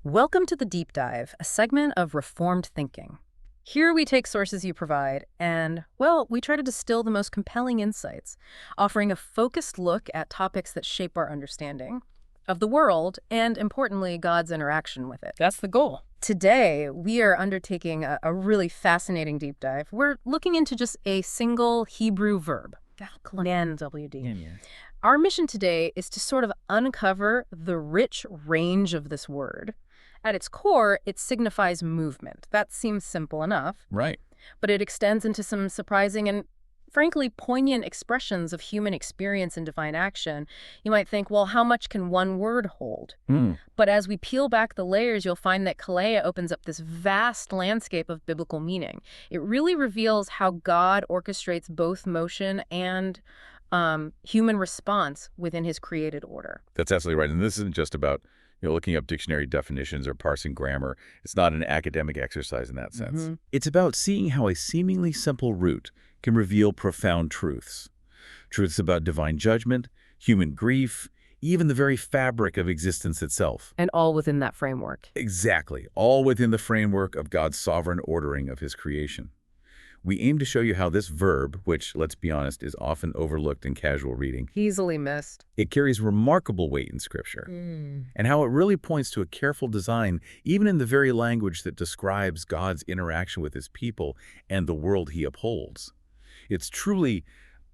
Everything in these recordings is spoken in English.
Welcome to the Deep Dive, a segment of Reformed Thinking. Here we take sources you provide and, well, we try to distill the most compelling insights, offering a focused look at topics that shape our understanding of the world and, importantly, God's interaction with it. That's the goal. Today, we are undertaking a really fascinating deep dive. We're looking into just a single Hebrew verb. WD. Yeah. Our mission today is to sort of uncover the rich range of this word. At its core, it signifies movement. That seems simple enough, Right. but it extends into some surprising and, frankly, poignant expressions of human experience and divine action. You might think, well, how much can one word hold? But as we peel back the layers, you'll find that Kalea opens up this vast landscape of biblical meaning. It really reveals how God orchestrates both motion and human response within his created order. That's absolutely right. And this isn't just about looking up dictionary definitions or parsing grammar. It's not an academic exercise in that sense. It's about seeing how a seemingly simple root can reveal profound truths. Truths about divine judgment, human grief, even the very fabric of existence itself. And all within that framework. Exactly. All within the framework of God's sovereign ordering of his creation. We aim to show you how this verb, which, let's be honest, is often overlooked in casual reading, Easily missed. it carries remarkable weight in Scripture, and how it really points to a careful design, even in the very language that describes God's interaction with his people and the world he upholds. It's truly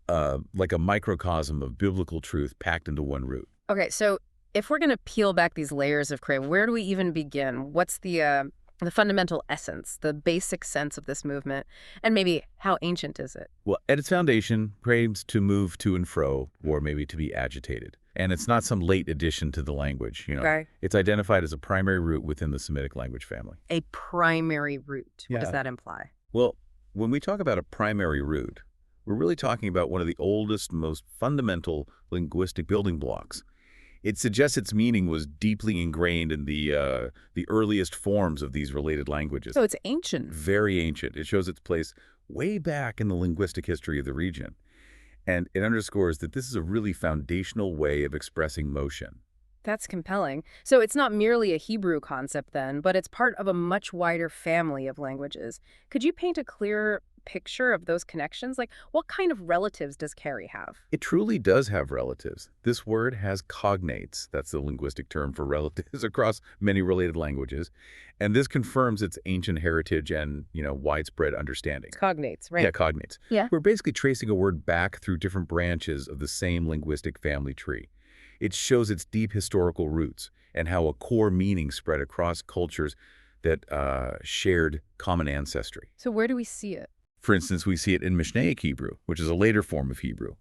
like a microcosm of biblical truth packed into one root. Okay, so if we're going to peel back these layers of crave, where do we even begin? What's the fundamental essence, the basic sense of this movement, and maybe how ancient is it? Well, at its foundation, prays to move to and fro, or maybe to be agitated. And it's not some late addition to the language, Okay. It's identified as a primary root within the Semitic language family. A primary root. What does Yeah. that imply? Well, when we talk about a primary root, we're really talking about one of the oldest, most fundamental linguistic building blocks. It suggests its meaning was deeply ingrained in the earliest forms of these related languages. So it's ancient. Very ancient. It shows its place way back in the linguistic history of the region. And it underscores that this is a really foundational way of expressing motion. That's compelling. So it's not merely a Hebrew concept then, but it's part of a much wider family of languages. Could you paint a clearer picture of those connections? Like, what kind of relatives does Carrie have? It truly does have relatives. This word has cognates, that's the linguistic term for relatives, across many related languages. And this confirms its ancient heritage and, widespread understanding. Cognates, right? Yeah, cognates. Yeah. We're basically tracing a word back through different branches of the same linguistic family tree. It shows its deep historical roots and how a core meaning spread across cultures that shared common ancestry. So where do we see it? For instance, we see it in Mishnaic Hebrew, which is a later form of Hebrew,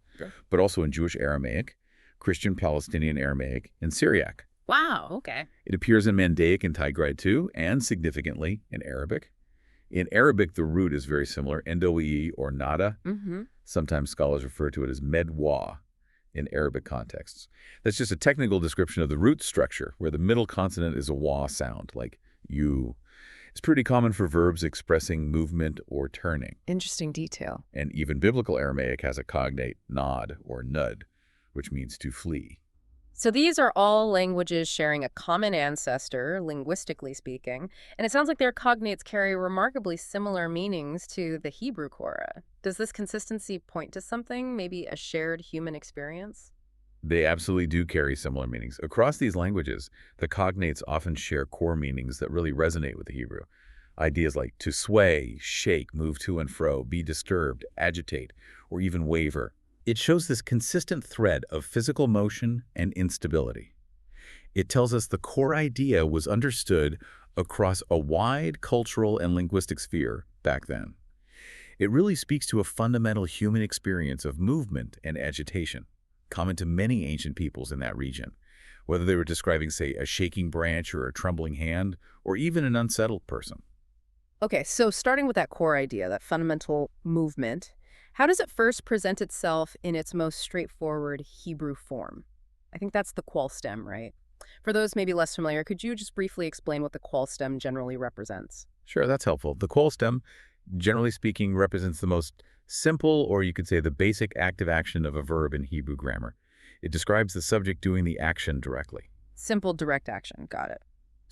but also in Jewish Aramaic, Christian Palestinian Aramaic, and Syriac. Wow, okay. It appears in Mandaic and Tigray too, and significantly in Arabic. In Arabic, the root is very similar, ndoe or nada. Sometimes scholars refer to it as medwa in Arabic contexts. That's just a technical description of the root structure, where the middle consonant is a wa sound, like you. It's pretty common for verbs expressing movement or turning. Interesting detail. And even biblical Aramaic has a cognate, nod or nud, which means to flee. So these are all languages sharing a common ancestor, linguistically speaking, and it sounds like their cognates carry remarkably similar meanings to the Hebrew Quora. Does this consistency point to something, maybe a shared human experience? They absolutely do carry similar meanings. Across these languages, the cognates often share core meanings that really resonate with the Hebrew. Ideas like to sway, shake, move to and fro, be disturbed, agitate, or even waver. It shows this consistent thread of physical motion and instability. It tells us the core idea was understood across a wide cultural and linguistic sphere back then. It really speaks to a fundamental human experience of movement and agitation, common to many ancient peoples in that region, whether they were describing, say, a shaking branch or a trembling hand, or even an unsettled person. Okay, so starting with that core idea, that fundamental movement, how does it first present itself in its most straightforward Hebrew form? I think that's the qual stem, right? For those maybe less familiar, could you just briefly explain what the qual stem generally represents? Sure, that's helpful. The qual stem, generally speaking, represents the most simple, or you could say the basic active action of a verb in Hebrew grammar. It describes the subject doing the action directly. Simple direct action, got it.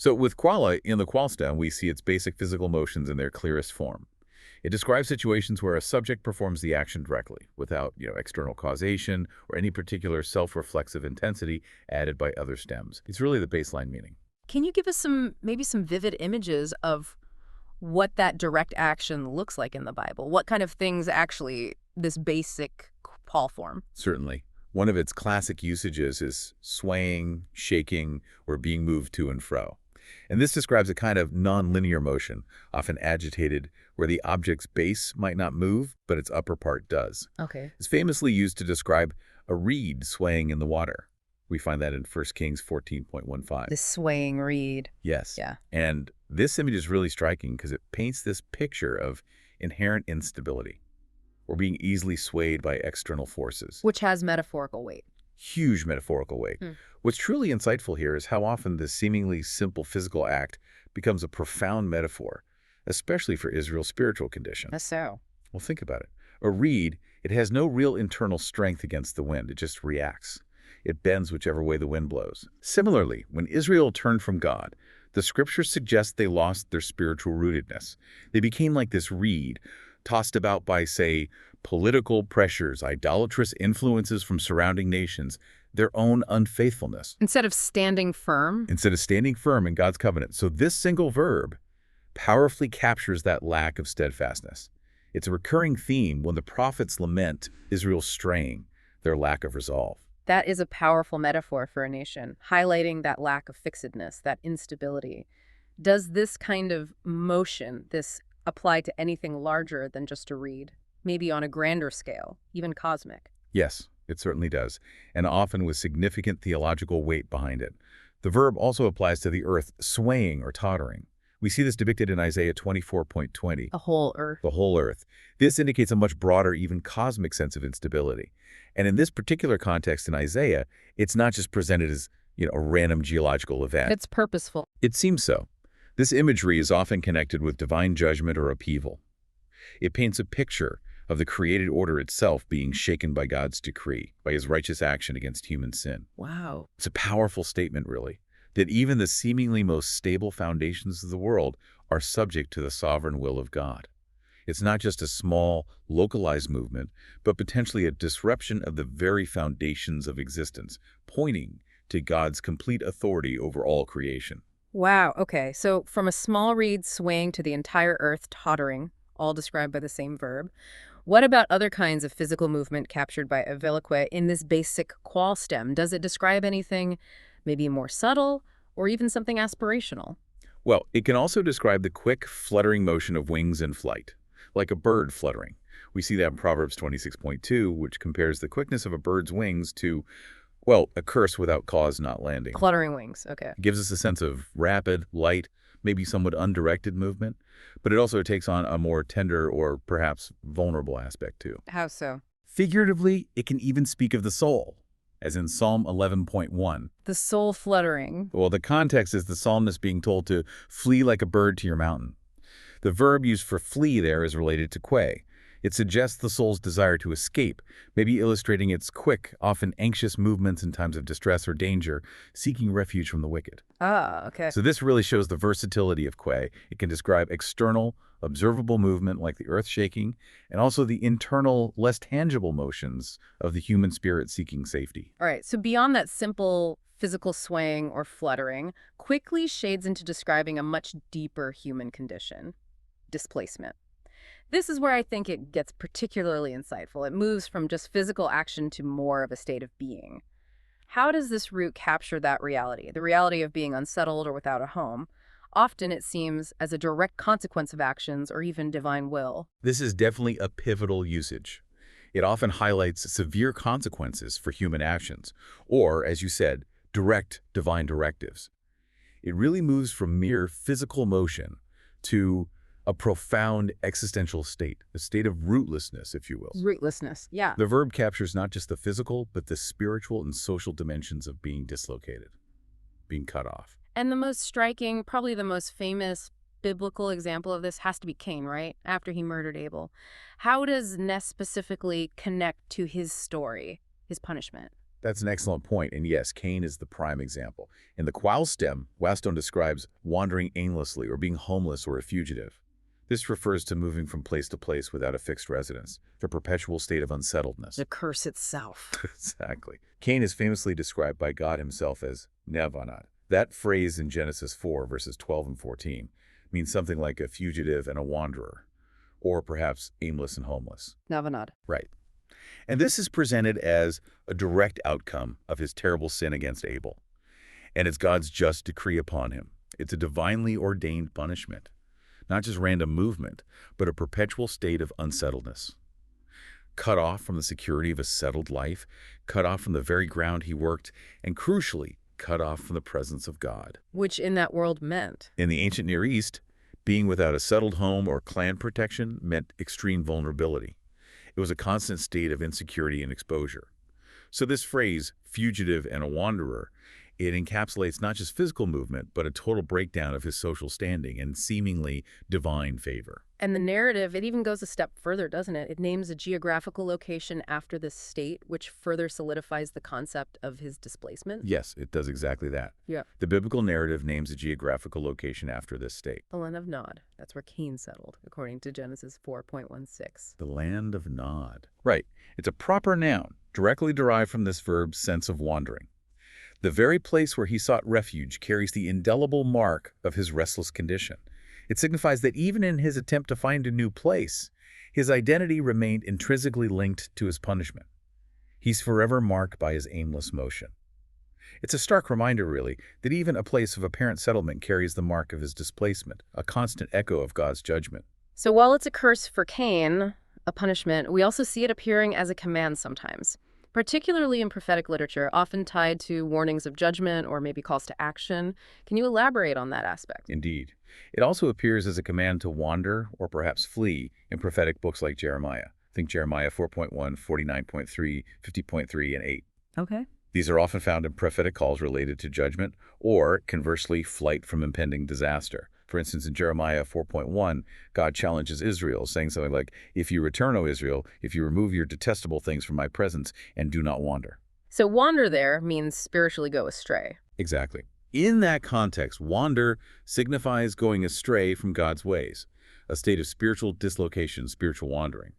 So with qualia, in the qual stem, we see its basic physical motions in their clearest form. It describes situations where a subject performs the action directly, without external causation or any particular self-reflexive intensity added by other stems. It's really the baseline meaning. Can you give us maybe some vivid images of what that direct action looks like in the Bible? What kind of things actually this basic Paul form? Certainly. One of its classic usages is swaying, shaking, or being moved to and fro. And this describes a kind of nonlinear motion, often agitated, where the object's base might not move, but its upper part does. Okay. It's famously used to describe a reed swaying in the water. We find that in 1 Kings 14.15. The swaying reed. Yes. Yeah. And this image is really striking because it paints this picture of inherent instability or being easily swayed by external forces. Which has metaphorical weight. Huge metaphorical weight. What's truly insightful here is how often this seemingly simple physical act becomes a profound metaphor, especially for Israel's spiritual condition. That's so. Well, think about it. A reed, it has no real internal strength against the wind. It just reacts. It bends whichever way the wind blows. Similarly, when Israel turned from God, the scriptures suggest they lost their spiritual rootedness. They became like this reed, tossed about by, say, political pressures, idolatrous influences from surrounding nations, their own unfaithfulness. Instead of standing firm? Instead of standing firm in God's covenant. So this single verb powerfully captures that lack of steadfastness. It's a recurring theme when the prophets lament Israel's straying, their lack of resolve. That is a powerful metaphor for a nation, highlighting that lack of fixedness, that instability. Does this kind of motion, this apply to anything larger than just a reed? Maybe on a grander scale, even cosmic? Yes, it certainly does, and often with significant theological weight behind it. The verb also applies to the earth swaying or tottering. We see this depicted in Isaiah 24.20. The whole earth. The whole earth. This indicates a much broader, even cosmic sense of instability. And in this particular context in Isaiah, it's not just presented as, a random geological event. It's purposeful. It seems so. This imagery is often connected with divine judgment or upheaval. It paints a picture of the created order itself being shaken by God's decree, by his righteous action against human sin. Wow. It's a powerful statement, really, that even the seemingly most stable foundations of the world are subject to the sovereign will of God. It's not just a small, localized movement, but potentially a disruption of the very foundations of existence, pointing to God's complete authority over all creation. Wow, okay. So from a small reed swaying to the entire earth tottering, all described by the same verb, what about other kinds of physical movement captured by Avilique in this basic qual stem? Does it describe anything maybe more subtle or even something aspirational? Well, it can also describe the quick, fluttering motion of wings in flight, like a bird fluttering. We see that in Proverbs 26.2, which compares the quickness of a bird's wings to, a curse without cause not landing. Fluttering wings, okay. It gives us a sense of rapid, light, maybe somewhat undirected movement, but it also takes on a more tender or perhaps vulnerable aspect too. How so? Figuratively, it can even speak of the soul, as in Psalm 11.1. The soul fluttering. Well, the context is the psalmist being told to flee like a bird to your mountain. The verb used for flee there is related to que. It suggests the soul's desire to escape, maybe illustrating its quick, often anxious movements in times of distress or danger, seeking refuge from the wicked. Ah, okay. So this really shows the versatility of que. It can describe external, observable movement like the earth shaking, and also the internal, less tangible motions of the human spirit seeking safety. All right, so beyond that simple physical swaying or fluttering, quickly shades into describing a much deeper human condition: displacement. This is where I think it gets particularly insightful. It moves from just physical action to more of a state of being. How does this root capture that reality, the reality of being unsettled or without a home? Often it seems as a direct consequence of actions or even divine will. This is definitely a pivotal usage. It often highlights severe consequences for human actions, or, as you said, direct divine directives. It really moves from mere physical motion to a profound existential state, a state of rootlessness, if you will. Rootlessness, yeah. The verb captures not just the physical, but the spiritual and social dimensions of being dislocated, being cut off. And the most striking, probably the most famous biblical example of this has to be Cain, right? After he murdered Abel. How does Ness specifically connect to his story, his punishment? That's an excellent point, and yes, Cain is the prime example. In the qual stem, Wastone describes wandering aimlessly or being homeless or a fugitive. This refers to moving from place to place without a fixed residence, the perpetual state of unsettledness. The curse itself. Exactly. Cain is famously described by God himself as nevanad. That phrase in Genesis 4, verses 12 and 14, means something like a fugitive and a wanderer, or perhaps aimless and homeless. Navanad. Right. And this is presented as a direct outcome of his terrible sin against Abel. And it's God's just decree upon him. It's a divinely ordained punishment. Not just random movement, but a perpetual state of unsettledness. Cut off from the security of a settled life, cut off from the very ground he worked, and crucially, cut off from the presence of God. Which in that world meant? In the ancient Near East, being without a settled home or clan protection meant extreme vulnerability. It was a constant state of insecurity and exposure. So this phrase, fugitive and a wanderer, it encapsulates not just physical movement, but a total breakdown of his social standing and seemingly divine favor. And the narrative, it even goes a step further, doesn't it? It names a geographical location after this state, which further solidifies the concept of his displacement. Yes, it does exactly that. Yeah. The biblical narrative names a geographical location after this state. The land of Nod. That's where Cain settled, according to Genesis 4.16. The land of Nod. Right. It's a proper noun, directly derived from this verb's sense of wandering. The very place where he sought refuge carries the indelible mark of his restless condition. It signifies that even in his attempt to find a new place, his identity remained intrinsically linked to his punishment. He's forever marked by his aimless motion. It's a stark reminder, really, that even a place of apparent settlement carries the mark of his displacement, a constant echo of God's judgment. So while it's a curse for Cain, a punishment, we also see it appearing as a command sometimes, particularly in prophetic literature, often tied to warnings of judgment or maybe calls to action. Can you elaborate on that aspect? Indeed. It also appears as a command to wander or perhaps flee in prophetic books like Jeremiah. Think Jeremiah 4.1, 49.3, 50.3, and 8. Okay. These are often found in prophetic calls related to judgment or, conversely, flight from impending disaster. For instance, in Jeremiah 4.1, God challenges Israel, saying something like, "If you return, O Israel, if you remove your detestable things from my presence and do not wander." So wander there means spiritually go astray. Exactly. In that context, wander signifies going astray from God's ways, a state of spiritual dislocation, spiritual wandering.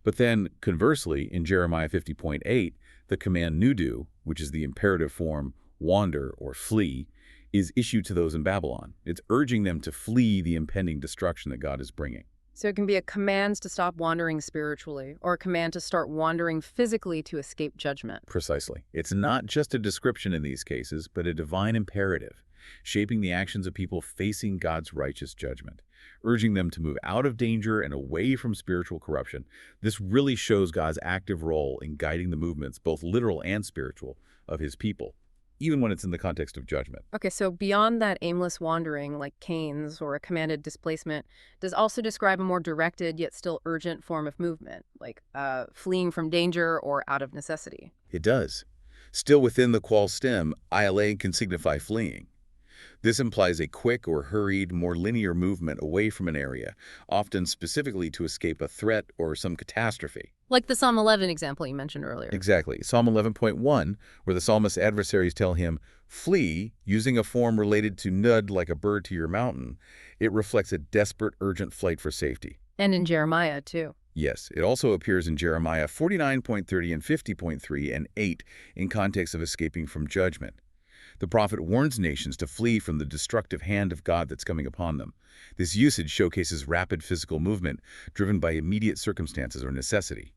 But then, conversely, in Jeremiah 50.8, the command nudu, which is the imperative form wander or flee, is issued to those in Babylon. It's urging them to flee the impending destruction that God is bringing. So it can be a command to stop wandering spiritually, or a command to start wandering physically to escape judgment. Precisely. It's not just a description in these cases, but a divine imperative, shaping the actions of people facing God's righteous judgment, urging them to move out of danger and away from spiritual corruption. This really shows God's active role in guiding the movements, both literal and spiritual, of his people, even when it's in the context of judgment. Okay, so beyond that aimless wandering, like Cain's, or a commanded displacement, does also describe a more directed yet still urgent form of movement, like fleeing from danger or out of necessity. It does. Still within the qual stem, ILA can signify fleeing. This implies a quick or hurried, more linear movement away from an area, often specifically to escape a threat or some catastrophe. Like the Psalm 11 example you mentioned earlier. Exactly. Psalm 11.1, where the psalmist's adversaries tell him, "Flee," using a form related to nud like a bird to your mountain, it reflects a desperate, urgent flight for safety. And in Jeremiah, too. Yes, it also appears in Jeremiah 49.30 and 50.3 and 8 in context of escaping from judgment. The prophet warns nations to flee from the destructive hand of God that's coming upon them. This usage showcases rapid physical movement driven by immediate circumstances or necessity,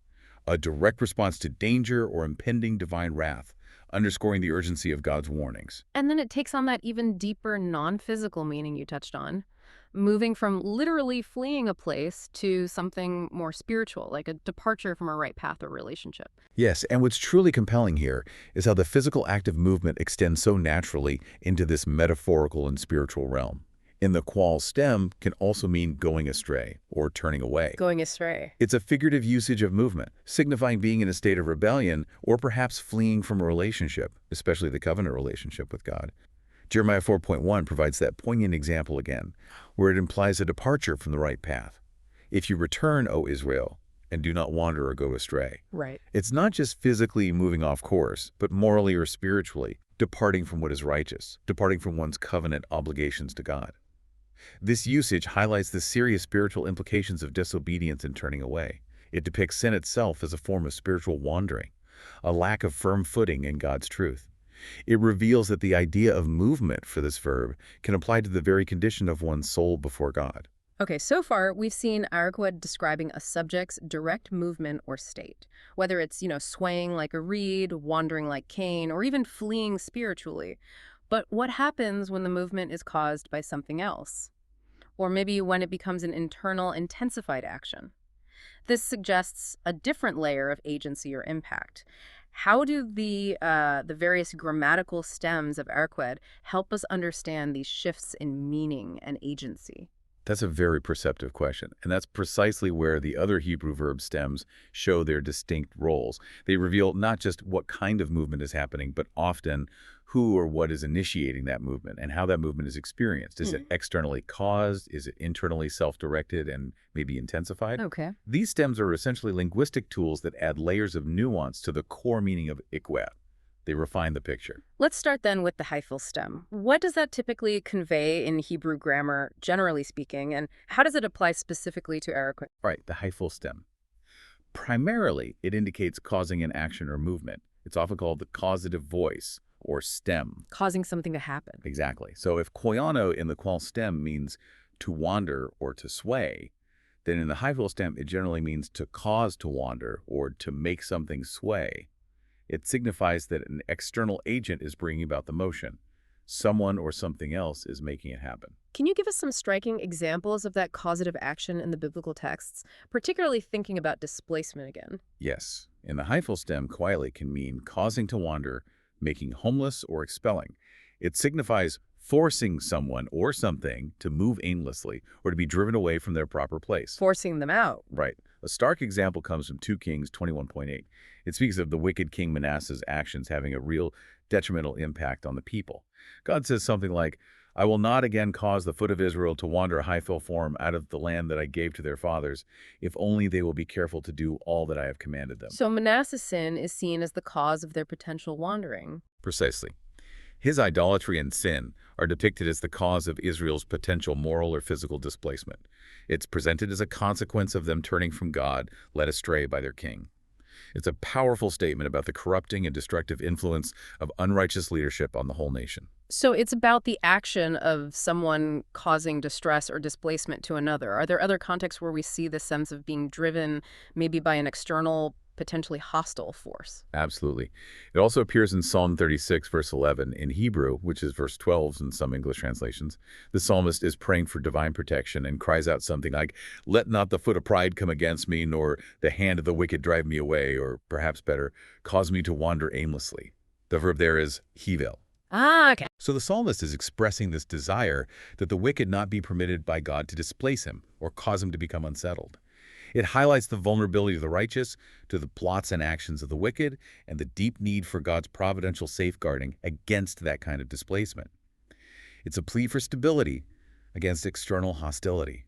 a direct response to danger or impending divine wrath, underscoring the urgency of God's warnings. And then it takes on that even deeper non-physical meaning you touched on, moving from literally fleeing a place to something more spiritual, like a departure from a right path or relationship. Yes, and what's truly compelling here is how the physical act of movement extends so naturally into this metaphorical and spiritual realm. In the qual stem can also mean going astray or turning away. Going astray. It's a figurative usage of movement, signifying being in a state of rebellion or perhaps fleeing from a relationship, especially the covenant relationship with God. Jeremiah 4.1 provides that poignant example again, where it implies a departure from the right path. "If you return, O Israel, and do not wander or go astray. Right. It's not just physically moving off course, but morally or spiritually, departing from what is righteous, departing from one's covenant obligations to God. This usage highlights the serious spiritual implications of disobedience and turning away. It depicts sin itself as a form of spiritual wandering, a lack of firm footing in God's truth. It reveals that the idea of movement for this verb can apply to the very condition of one's soul before God. Okay, so far we've seen Arquid describing a subject's direct movement or state, whether it's, swaying like a reed, wandering like Cain, or even fleeing spiritually. But what happens when the movement is caused by something else? Or maybe when it becomes an internal, intensified action? This suggests a different layer of agency or impact. How do the various grammatical stems of Arquid help us understand these shifts in meaning and agency? That's a very perceptive question, and that's precisely where the other Hebrew verb stems show their distinct roles. They reveal not just what kind of movement is happening, but often who or what is initiating that movement and how that movement is experienced. Is it externally caused? Is it internally self-directed and maybe intensified? Okay. These stems are essentially linguistic tools that add layers of nuance to the core meaning of ikwa. They refine the picture. Let's start then with the hyphal stem. What does that typically convey in Hebrew grammar, generally speaking, and how does it apply specifically to Arquid? All right, the hyphal stem. Primarily, it indicates causing an action or movement. It's often called the causative voice or stem. Causing something to happen. Exactly. So if koiano in the qual stem means to wander or to sway, then in the hyphal stem, it generally means to cause to wander or to make something sway. It signifies that an external agent is bringing about the motion. Someone or something else is making it happen. Can you give us some striking examples of that causative action in the biblical texts, particularly thinking about displacement again? Yes. In the hyphal stem, koile can mean causing to wander, making homeless, or expelling. It signifies forcing someone or something to move aimlessly or to be driven away from their proper place. Forcing them out. Right. A stark example comes from 2 Kings 21:8. It speaks of the wicked King Manasseh's actions having a real detrimental impact on the people. God says something like, I will not again cause the foot of Israel to wander a hyphal form out of the land that I gave to their fathers, if only they will be careful to do all that I have commanded them. So Manasseh's sin is seen as the cause of their potential wandering. Precisely. His idolatry and sin are depicted as the cause of Israel's potential moral or physical displacement. It's presented as a consequence of them turning from God, led astray by their king. It's a powerful statement about the corrupting and destructive influence of unrighteous leadership on the whole nation. So it's about the action of someone causing distress or displacement to another. Are there other contexts where we see this sense of being driven maybe by an external, potentially hostile force? Absolutely. It also appears in Psalm 36, verse 11 in Hebrew, which is verse 12 in some English translations. The psalmist is praying for divine protection and cries out something like, let not the foot of pride come against me, nor the hand of the wicked drive me away, or perhaps better, cause me to wander aimlessly. The verb there is hivel. Ah, okay. So the psalmist is expressing this desire that the wicked not be permitted by God to displace him or cause him to become unsettled. It highlights the vulnerability of the righteous to the plots and actions of the wicked and the deep need for God's providential safeguarding against that kind of displacement. It's a plea for stability against external hostility.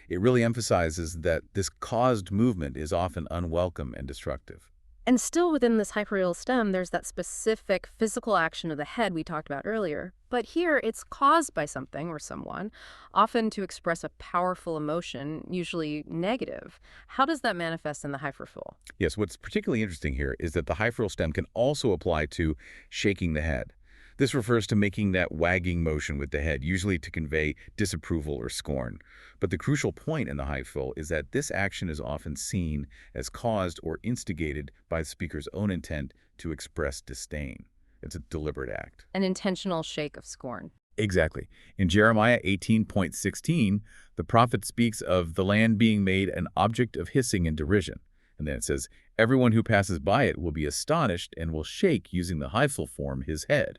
It really emphasizes that this caused movement is often unwelcome and destructive. And still within this hyperreal stem, there's that specific physical action of the head we talked about earlier. But here, it's caused by something or someone, often to express a powerful emotion, usually negative. How does that manifest in the hyperfull? Yes, what's particularly interesting here is that the hypheral stem can also apply to shaking the head. This refers to making that wagging motion with the head, usually to convey disapproval or scorn. But the crucial point in the hyphal is that this action is often seen as caused or instigated by the speaker's own intent to express disdain. It's a deliberate act. An intentional shake of scorn. Exactly. In Jeremiah 18:16, the prophet speaks of the land being made an object of hissing and derision. And then it says, everyone who passes by it will be astonished and will shake using the hyphal form his head.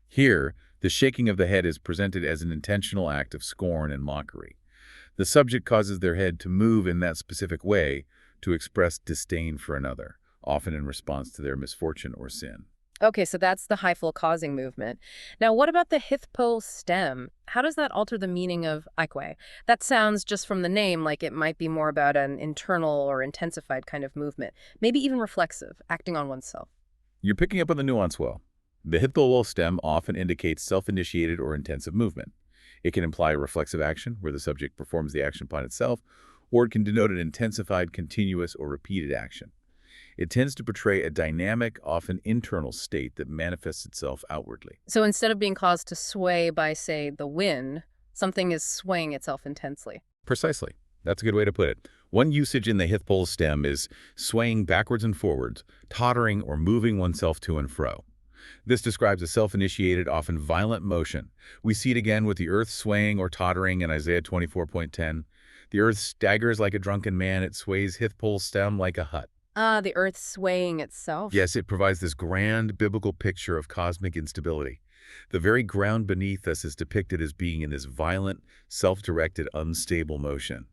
Here, the shaking of the head is presented as an intentional act of scorn and mockery. The subject causes their head to move in that specific way to express disdain for another, often in response to their misfortune or sin. Okay, so that's the hyphal causing movement. Now, what about the hithpole stem? How does that alter the meaning of aikwe? That sounds, just from the name, like it might be more about an internal or intensified kind of movement, maybe even reflexive, acting on oneself. You're picking up on the nuance well. The hithpole stem often indicates self-initiated or intensive movement. It can imply a reflexive action, where the subject performs the action upon itself, or it can denote an intensified, continuous, or repeated action. It tends to portray a dynamic, often internal state that manifests itself outwardly. So instead of being caused to sway by, say, the wind, something is swaying itself intensely. Precisely. That's a good way to put it. One usage in the hithpole stem is swaying backwards and forwards, tottering or moving oneself to and fro. This describes a self-initiated, often violent motion. We see it again with the earth swaying or tottering in Isaiah 24:10. The earth staggers like a drunken man, it sways hithpole stem like a hut. Ah, the earth swaying itself. Yes, it provides this grand biblical picture of cosmic instability. The very ground beneath us is depicted as being in this violent, self-directed, unstable motion,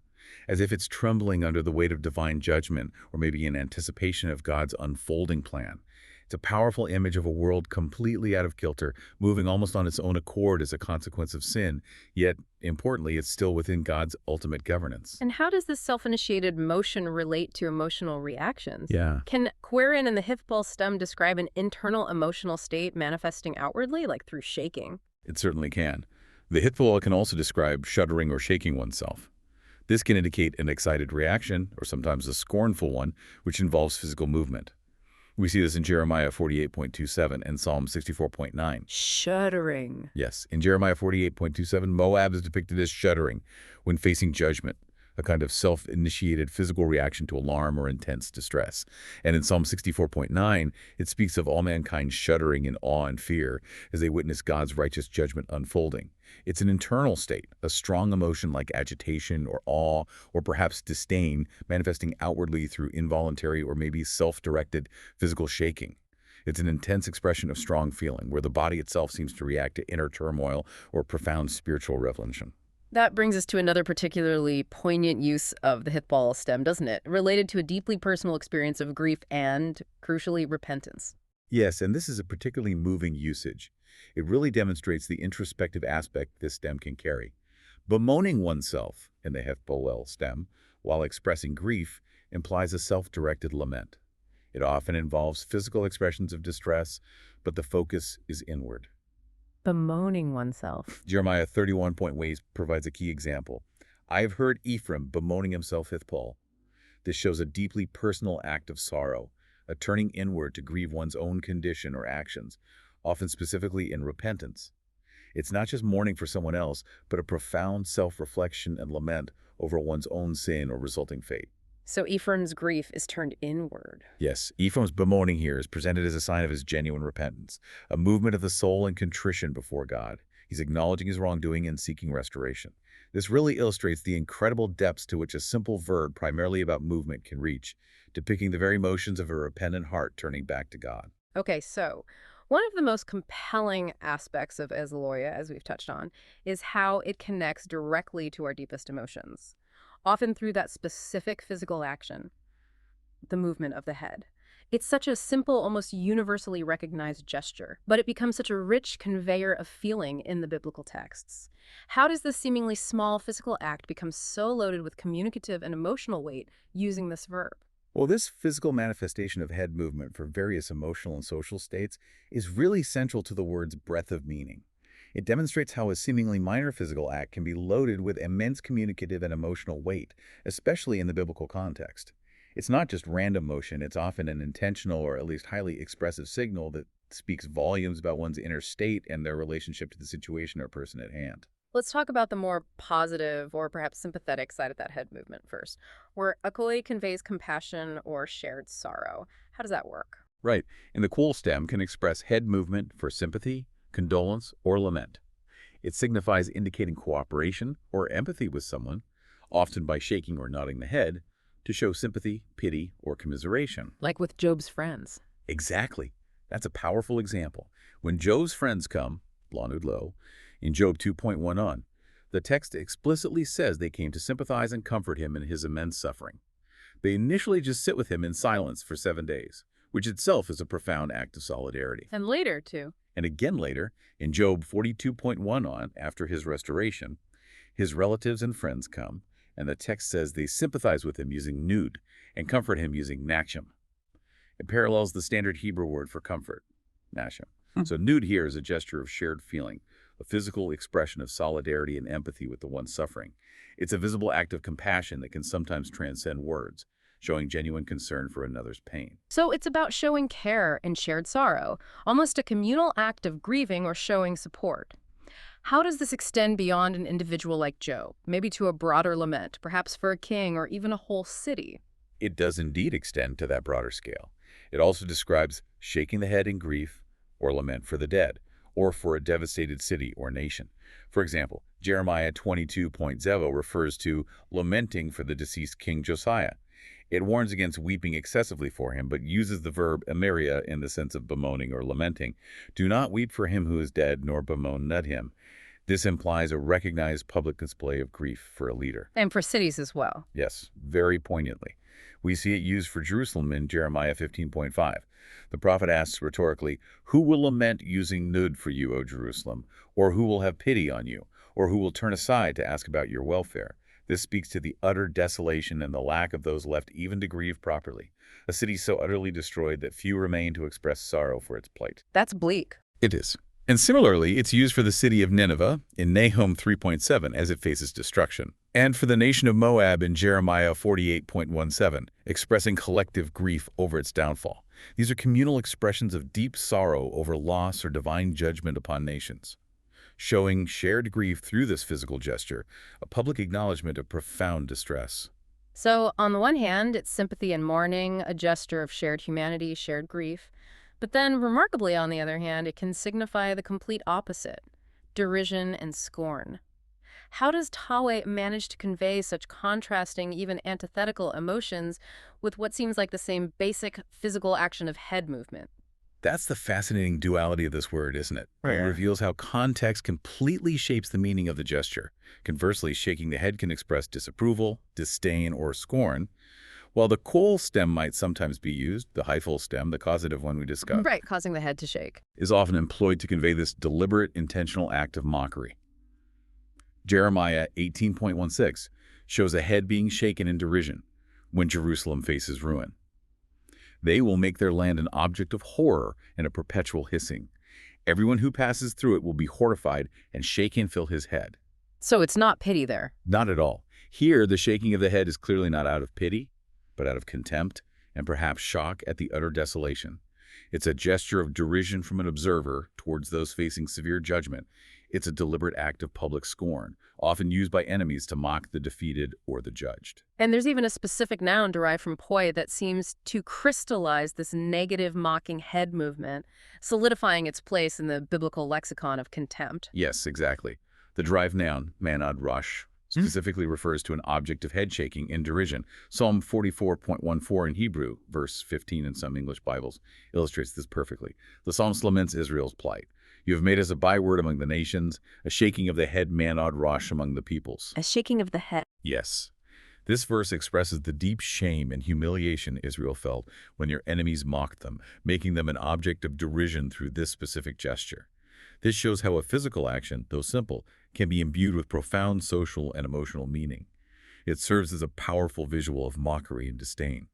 as if it's trembling under the weight of divine judgment or maybe in anticipation of God's unfolding plan. It's a powerful image of a world completely out of kilter, moving almost on its own accord as a consequence of sin, yet, importantly, it's still within God's ultimate governance. And how does this self-initiated motion relate to emotional reactions? Yeah. Can Querin and the hithpole stem describe an internal emotional state manifesting outwardly, like through shaking? It certainly can. The hithpole can also describe shuddering or shaking oneself. This can indicate an excited reaction, or sometimes a scornful one, which involves physical movement. We see this in Jeremiah 48:27 and Psalm 64:9. Shuddering. Yes, in Jeremiah 48:27, Moab is depicted as shuddering when facing judgment, a kind of self-initiated physical reaction to alarm or intense distress. And in Psalm 64:9, it speaks of all mankind shuddering in awe and fear as they witness God's righteous judgment unfolding. It's an internal state, a strong emotion like agitation or awe or perhaps disdain, manifesting outwardly through involuntary or maybe self-directed physical shaking. It's an intense expression of strong feeling where the body itself seems to react to inner turmoil or profound spiritual revelation. That brings us to another particularly poignant use of the hithpole stem, doesn't it? Related to a deeply personal experience of grief and, crucially, repentance. Yes, and this is a particularly moving usage. It really demonstrates the introspective aspect this stem can carry. Bemoaning oneself in the hithpole stem, while expressing grief, implies a self-directed lament. It often involves physical expressions of distress, but the focus is inward. Bemoaning oneself. Jeremiah 31:8 provides a key example. I have heard Ephraim bemoaning himself hithpole. This shows a deeply personal act of sorrow, a turning inward to grieve one's own condition or actions, often specifically in repentance. It's not just mourning for someone else, but a profound self-reflection and lament over one's own sin or resulting fate. So Ephraim's grief is turned inward. Yes, Ephraim's bemoaning here is presented as a sign of his genuine repentance, a movement of the soul in contrition before God. He's acknowledging his wrongdoing and seeking restoration. This really illustrates the incredible depths to which a simple verb primarily about movement can reach, depicting the very motions of a repentant heart turning back to God. Okay, so one of the most compelling aspects of Ezloya, as we've touched on, is how it connects directly to our deepest emotions, often through that specific physical action, the movement of the head. It's such a simple, almost universally recognized gesture, but it becomes such a rich conveyor of feeling in the biblical texts. How does this seemingly small physical act become so loaded with communicative and emotional weight using this verb? Well, this physical manifestation of head movement for various emotional and social states is really central to the word's breadth of meaning. It demonstrates how a seemingly minor physical act can be loaded with immense communicative and emotional weight, especially in the biblical context. It's not just random motion, it's often an intentional or at least highly expressive signal that speaks volumes about one's inner state and their relationship to the situation or person at hand. Let's talk about the more positive or perhaps sympathetic side of that head movement first, where akoi conveys compassion or shared sorrow. How does that work? Right, and the quoll stem can express head movement for sympathy, condolence, or lament. It signifies indicating cooperation or empathy with someone, often by shaking or nodding the head, to show sympathy, pity, or commiseration. Like with Job's friends. Exactly. That's a powerful example. When Job's friends come, Lanud Lo, in Job 2.1 on, the text explicitly says they came to sympathize and comfort him in his immense suffering. They initially just sit with him in silence for 7 days, which itself is a profound act of solidarity. And later, too. And again later, in Job 42.1 on, after his restoration, his relatives and friends come, and the text says they sympathize with him using nud and comfort him using nachem. It parallels the standard Hebrew word for comfort, nachem. So nud here is a gesture of shared feeling, a physical expression of solidarity and empathy with the one suffering. It's a visible act of compassion that can sometimes transcend words, showing genuine concern for another's pain. So it's about showing care and shared sorrow, almost a communal act of grieving or showing support. How does this extend beyond an individual like Job, maybe to a broader lament, perhaps for a king or even a whole city? It does indeed extend to that broader scale. It also describes shaking the head in grief or lament for the dead, or for a devastated city or nation. For example, Jeremiah 22.0 refers to lamenting for the deceased King Josiah. It warns against weeping excessively for him, but uses the verb emeria in the sense of bemoaning or lamenting. Do not weep for him who is dead, nor bemoan not him. This implies a recognized public display of grief for a leader. And for cities as well. Yes, very poignantly. We see it used for Jerusalem in Jeremiah 15.5. The prophet asks rhetorically, "Who will lament using nud for you, O Jerusalem? Or who will have pity on you? Or who will turn aside to ask about your welfare?" This speaks to the utter desolation and the lack of those left even to grieve properly. A city so utterly destroyed that few remain to express sorrow for its plight. That's bleak. It is. And similarly, it's used for the city of Nineveh in Nahum 3.7 as it faces destruction, and for the nation of Moab in Jeremiah 48.17, expressing collective grief over its downfall. These are communal expressions of deep sorrow over loss or divine judgment upon nations, showing shared grief through this physical gesture, a public acknowledgement of profound distress. So, on the one hand, it's sympathy and mourning, a gesture of shared humanity, shared grief. But then, remarkably, on the other hand, it can signify the complete opposite, derision and scorn. How does Tawe manage to convey such contrasting, even antithetical emotions with what seems like the same basic physical action of head movement? That's the fascinating duality of this word, isn't it? Right. It reveals how context completely shapes the meaning of the gesture. Conversely, shaking the head can express disapproval, disdain, or scorn, while the kol stem might sometimes be used, the hyphal stem, the causative one we discussed, Right, causing the head to shake. is often employed to convey this deliberate, intentional act of mockery. Jeremiah 18.16 shows a head being shaken in derision when Jerusalem faces ruin. They will make their land an object of horror and a perpetual hissing. Everyone who passes through it will be horrified and shake and fill his head. So it's not pity there. Not at all. Here, the shaking of the head is clearly not out of pity, but out of contempt and perhaps shock at the utter desolation. It's a gesture of derision from an observer towards those facing severe judgment. It's a deliberate act of public scorn, often used by enemies to mock the defeated or the judged. And there's even a specific noun derived from poi that seems to crystallize this negative mocking head movement, solidifying its place in the biblical lexicon of contempt. Yes, exactly. The derived noun, manad rosh, specifically refers to an object of head shaking in derision. Psalm 44.14 in Hebrew, verse 15 in some English Bibles, illustrates this perfectly. The psalmist laments Israel's plight. You have made us a byword among the nations, a shaking of the head manad rosh among the peoples. A shaking of the head. Yes. This verse expresses the deep shame and humiliation Israel felt when your enemies mocked them, making them an object of derision through this specific gesture. This shows how a physical action, though simple, can be imbued with profound social and emotional meaning. It serves as a powerful visual of mockery and disdain.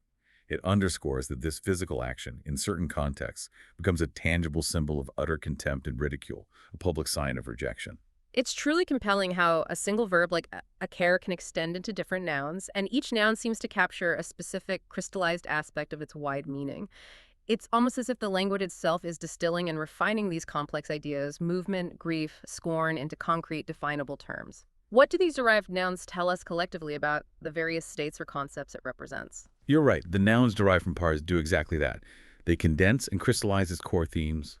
It underscores that this physical action, in certain contexts, becomes a tangible symbol of utter contempt and ridicule, a public sign of rejection. It's truly compelling how a single verb like a care can extend into different nouns, and each noun seems to capture a specific crystallized aspect of its wide meaning. It's almost as if the language itself is distilling and refining these complex ideas, movement, grief, scorn, into concrete, definable terms. What do these derived nouns tell us collectively about the various states or concepts it represents? You're right. The nouns derived from pars do exactly that. They condense and crystallize its core themes.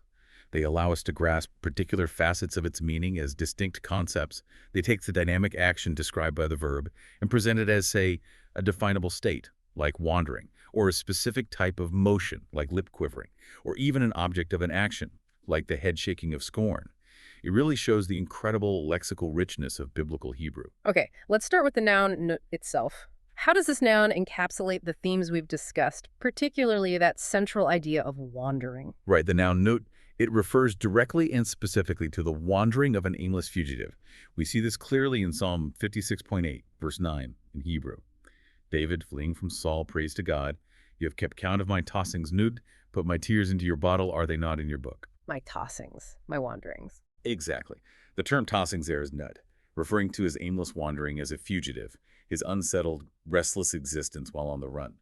They allow us to grasp particular facets of its meaning as distinct concepts. They take the dynamic action described by the verb and present it as, say, a definable state, like wandering, or a specific type of motion, like lip quivering, or even an object of an action, like the head shaking of scorn. It really shows the incredible lexical richness of biblical Hebrew. Okay, let's start with the noun itself. How does this noun encapsulate the themes we've discussed, particularly that central idea of wandering? Right, the noun note, it refers directly and specifically to the wandering of an aimless fugitive. We see this clearly in Psalm 56.8, verse 9 in Hebrew. David, fleeing from Saul, prays to God, "You have kept count of my tossings, Nud, put my tears into your bottle, are they not in your book?" My tossings, my wanderings. Exactly. The term tossings there is nud, referring to his aimless wandering as a fugitive, his unsettled, restless existence while on the run.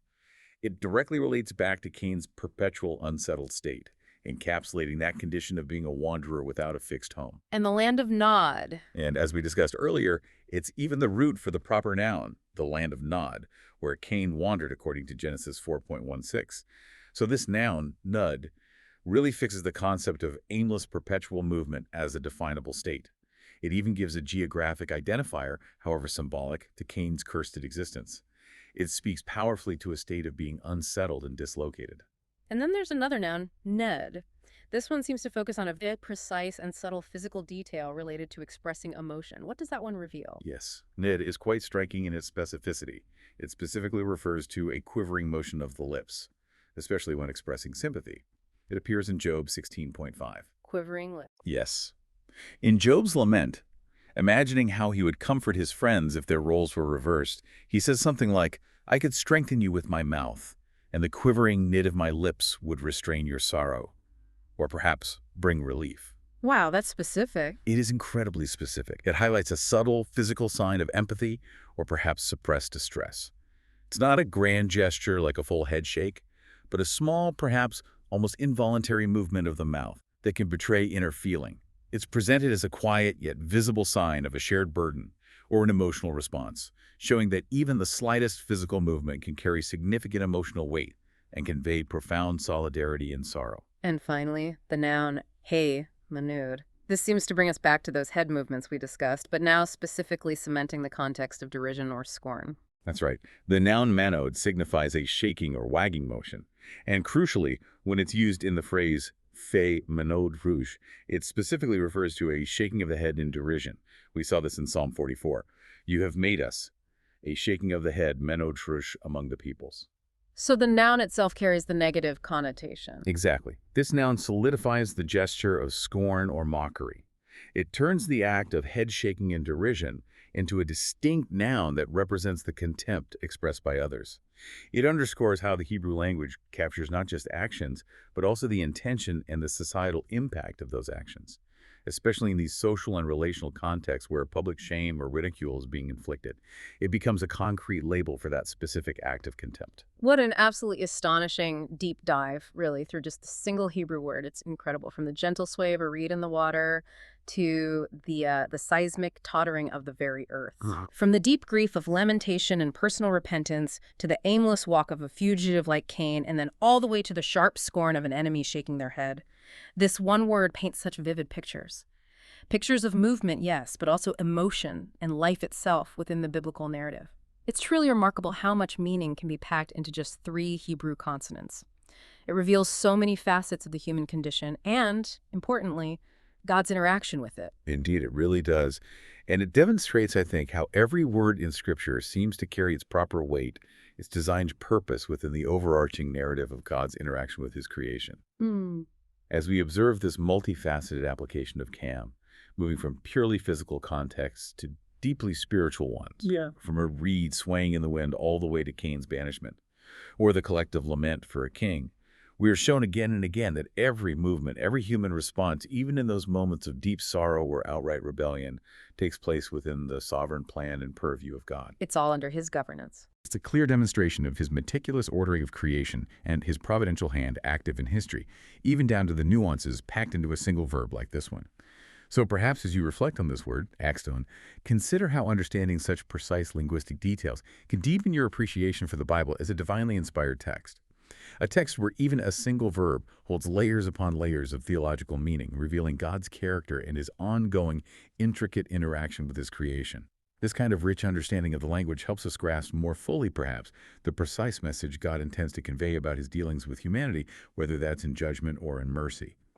It directly relates back to Cain's perpetual unsettled state, encapsulating that condition of being a wanderer without a fixed home. And the land of Nod. And as we discussed earlier, it's even the root for the proper noun, the land of Nod, where Cain wandered according to Genesis 4.16. So this noun, nud, really fixes the concept of aimless perpetual movement as a definable state. It even gives a geographic identifier, however symbolic, to Cain's cursed existence. It speaks powerfully to a state of being unsettled and dislocated. And then there's another noun, Ned. This one seems to focus on a very precise and subtle physical detail related to expressing emotion. What does that one reveal? Yes, nid is quite striking in its specificity. It specifically refers to a quivering motion of the lips, especially when expressing sympathy. It appears in Job 16.5. Quivering lip. Yes. In Job's lament, imagining how he would comfort his friends if their roles were reversed, he says something like, "I could strengthen you with my mouth, and the quivering knit of my lips would restrain your sorrow," or perhaps bring relief. Wow, that's specific. It is incredibly specific. It highlights a subtle physical sign of empathy or perhaps suppressed distress. It's not a grand gesture like a full head shake, but a small, perhaps almost involuntary movement of the mouth that can betray inner feeling. It's presented as a quiet yet visible sign of a shared burden or an emotional response, showing that even the slightest physical movement can carry significant emotional weight and convey profound solidarity and sorrow. And finally, the noun hey, the nude. This seems to bring us back to those head movements we discussed, but now specifically cementing the context of derision or scorn. That's right. The noun manode signifies a shaking or wagging motion. And crucially, when it's used in the phrase fait manode rouge, it specifically refers to a shaking of the head in derision. We saw this in Psalm 44. "You have made us a shaking of the head, manode rouge, among the peoples." So the noun itself carries the negative connotation. Exactly. This noun solidifies the gesture of scorn or mockery. It turns the act of head shaking in derision into a distinct noun that represents the contempt expressed by others. It underscores how the Hebrew language captures not just actions, but also the intention and the societal impact of those actions, especially in these social and relational contexts where public shame or ridicule is being inflicted. It becomes a concrete label for that specific act of contempt. What an absolutely astonishing deep dive, really, through just the single Hebrew word. It's incredible. From the gentle sway of a reed in the water to the seismic tottering of the very earth. From the deep grief of lamentation and personal repentance to the aimless walk of a fugitive like Cain, and then all the way to the sharp scorn of an enemy shaking their head. This one word paints such vivid pictures. Pictures of movement, yes, but also emotion and life itself within the biblical narrative. It's truly remarkable how much meaning can be packed into just 3 Hebrew consonants. It reveals so many facets of the human condition and, importantly, God's interaction with it. Indeed, it really does. And it demonstrates, I think, how every word in Scripture seems to carry its proper weight, its designed purpose within the overarching narrative of God's interaction with his creation. As we observe this multifaceted application of Cam, moving from purely physical contexts to deeply spiritual ones, from a reed swaying in the wind all the way to Cain's banishment, or the collective lament for a king, we are shown again and again that every movement, every human response, even in those moments of deep sorrow or outright rebellion, takes place within the sovereign plan and purview of God. It's all under his governance. It's a clear demonstration of his meticulous ordering of creation and his providential hand active in history, even down to the nuances packed into a single verb like this one. So perhaps as you reflect on this word, axstone, consider how understanding such precise linguistic details can deepen your appreciation for the Bible as a divinely inspired text. A text where even a single verb holds layers upon layers of theological meaning, revealing God's character and his ongoing, intricate interaction with his creation. This kind of rich understanding of the language helps us grasp more fully, perhaps, the precise message God intends to convey about his dealings with humanity, whether that's in judgment or in mercy.